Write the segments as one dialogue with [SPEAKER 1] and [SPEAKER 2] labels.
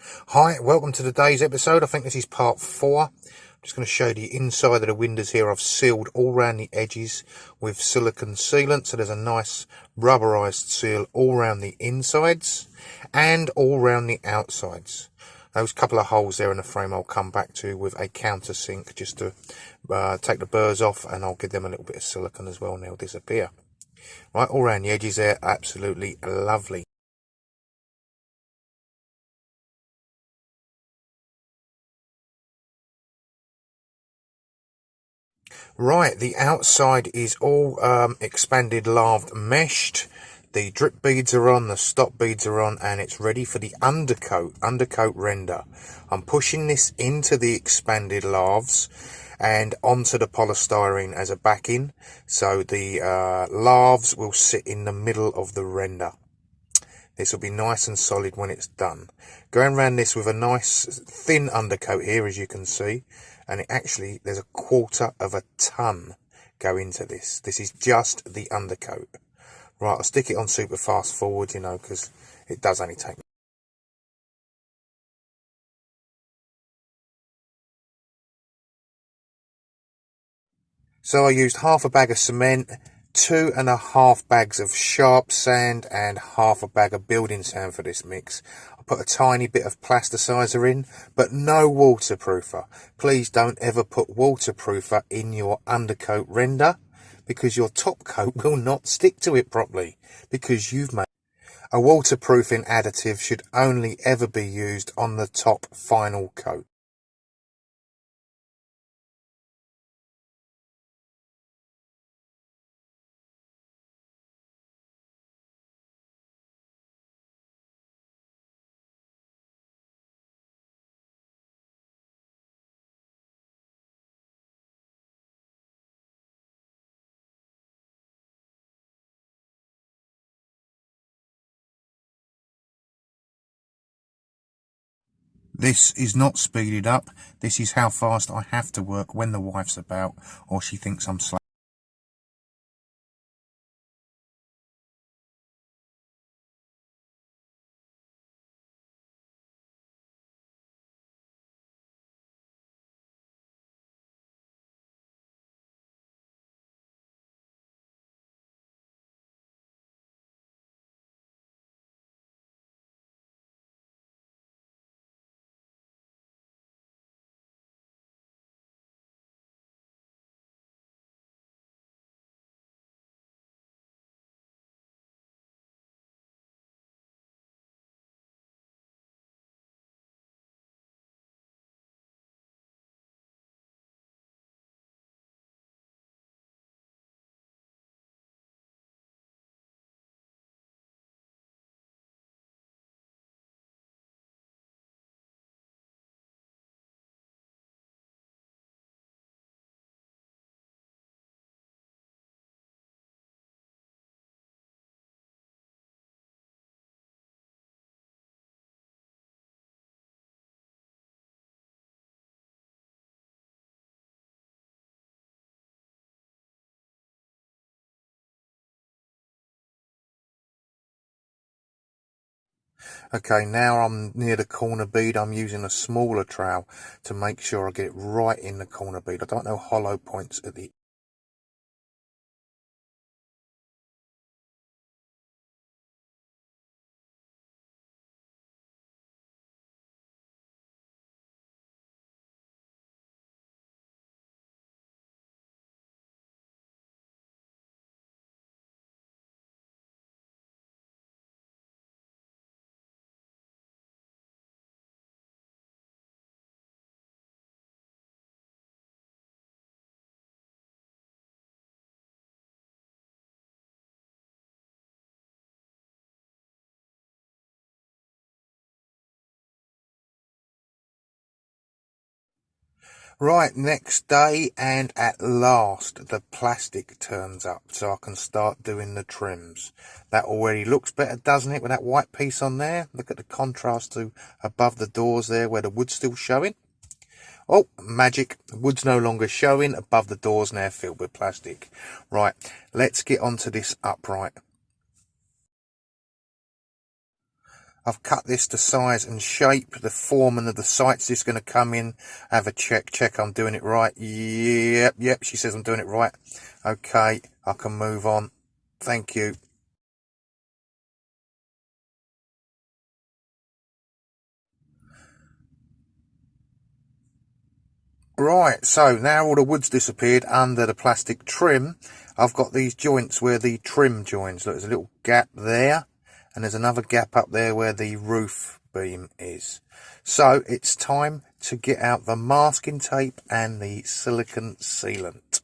[SPEAKER 1] Hi, welcome to today's episode. I think this is part 4. I'm just going to show you the inside of the windows here. I've sealed all around the edges with silicone sealant, so there's a nice rubberized seal all around the insides and all around the outsides. Those couple of holes there in the frame I'll come back to with a countersink just to take the burrs off, and I'll give them a little bit of silicone as well and they'll disappear. Right, all around the edges there, absolutely lovely. Right, the outside is all expanded laved meshed. The drip beads are on, the stop beads are on, and it's ready for the undercoat render. I'm pushing this into the expanded lathes and onto the polystyrene as a backing, so the lathes will sit in the middle of the render. This will be nice and solid when it's done. Going around this with a nice thin undercoat here, as you can see, and there's a 1/4 of a ton go into this. This is just the undercoat. Right, I'll stick it on super fast forward, because it does only take. So I used half a bag of cement, 2.5 bags of sharp sand, and half a bag of building sand for this mix. I put a tiny bit of plasticizer in, but no waterproofer. Please don't ever put waterproofer in your undercoat render, because your top coat will not stick to it properly, because you've made. A waterproofing additive should only ever be used on the top final coat. This is not speeded up. This is how fast I have to work when the wife's about, or she thinks I'm slow. Okay, now I'm near the corner bead. I'm using a smaller trowel to make sure I get it right in the corner bead. I don't know hollow points at the. Right, next day, and at last the plastic turns up so I can start doing the trims. That already looks better, doesn't it, with that white piece on there? Look at the contrast to above the doors there where the wood's still showing. Oh, magic. The wood's no longer showing. Above the doors now filled with plastic. Right, let's get onto this upright. I've cut this to size and shape. The foreman of the site's just going to come in, have a check I'm doing it right. Yep, she says I'm doing it right. Okay, I can move on. Thank you. Right, so now all the wood's disappeared under the plastic trim. I've got these joints where the trim joins. Look, there's a little gap there, and there's another gap up there where the roof beam is. So it's time to get out the masking tape and the silicone sealant.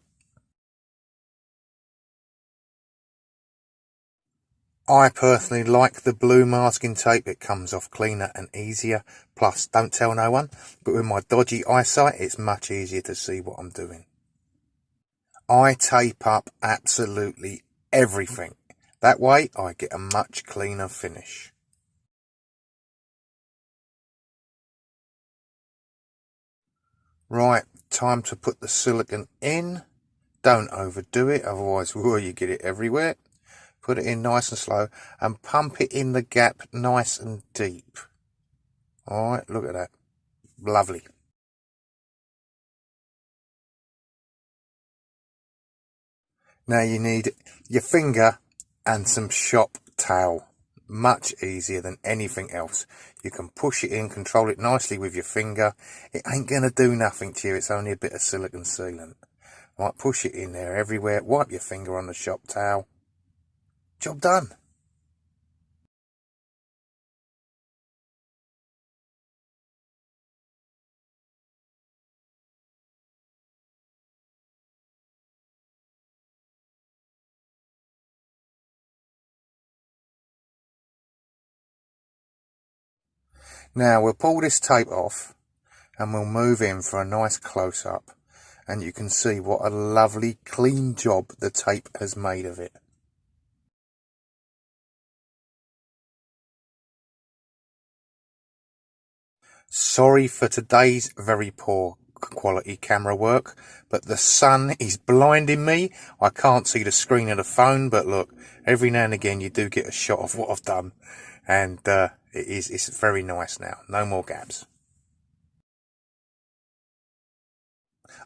[SPEAKER 1] I personally like the blue masking tape. It comes off cleaner and easier. Plus, don't tell no one, but with my dodgy eyesight, it's much easier to see what I'm doing. I tape up absolutely everything. That way, I get a much cleaner finish. Right, time to put the silicone in. Don't overdo it, otherwise you get it everywhere. Put it in nice and slow and pump it in the gap nice and deep. Alright, look at that. Lovely. Now you need your finger and some shop towel. Much easier than anything else. You can push it in, control it nicely with your finger. It ain't going to do nothing to you. It's only a bit of silicone sealant. Right, push it in there everywhere. Wipe your finger on the shop towel. Job done. Now we'll pull this tape off and we'll move in for a nice close-up, and you can see what a lovely clean job the tape has made of it. Sorry for today's very poor quality camera work, but the sun is blinding me. I can't see the screen of the phone, but look, every now and again you do get a shot of what I've done, and it's very nice now. No more gaps.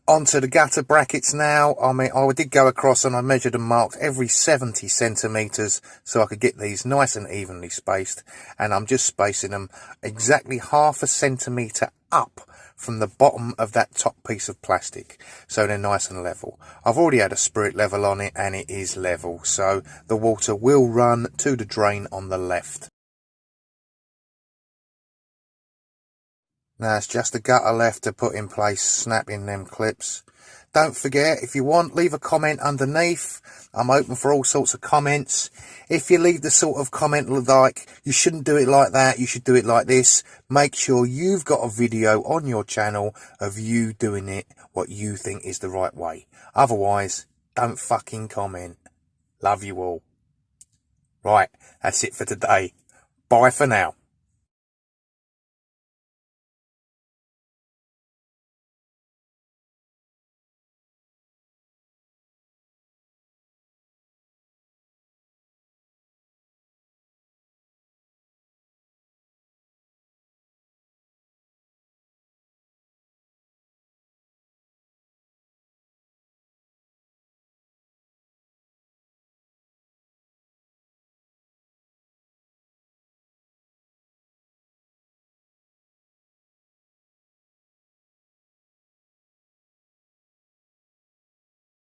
[SPEAKER 1] Onto the gutter brackets now. I mean, I did go across and I measured and marked every 70 centimetres so I could get these nice and evenly spaced. And I'm just spacing them exactly half a centimetre up from the bottom of that top piece of plastic, so they're nice and level. I've already had a spirit level on it and it is level, so the water will run to the drain on the left. Now it's just the gutter left to put in place, snapping them clips. Don't forget, if you want, leave a comment underneath. I'm open for all sorts of comments. If you leave the sort of comment like, you shouldn't do it like that, you should do it like this, make sure you've got a video on your channel of you doing it what you think is the right way. Otherwise, don't fucking comment. Love you all. Right, that's it for today. Bye for now.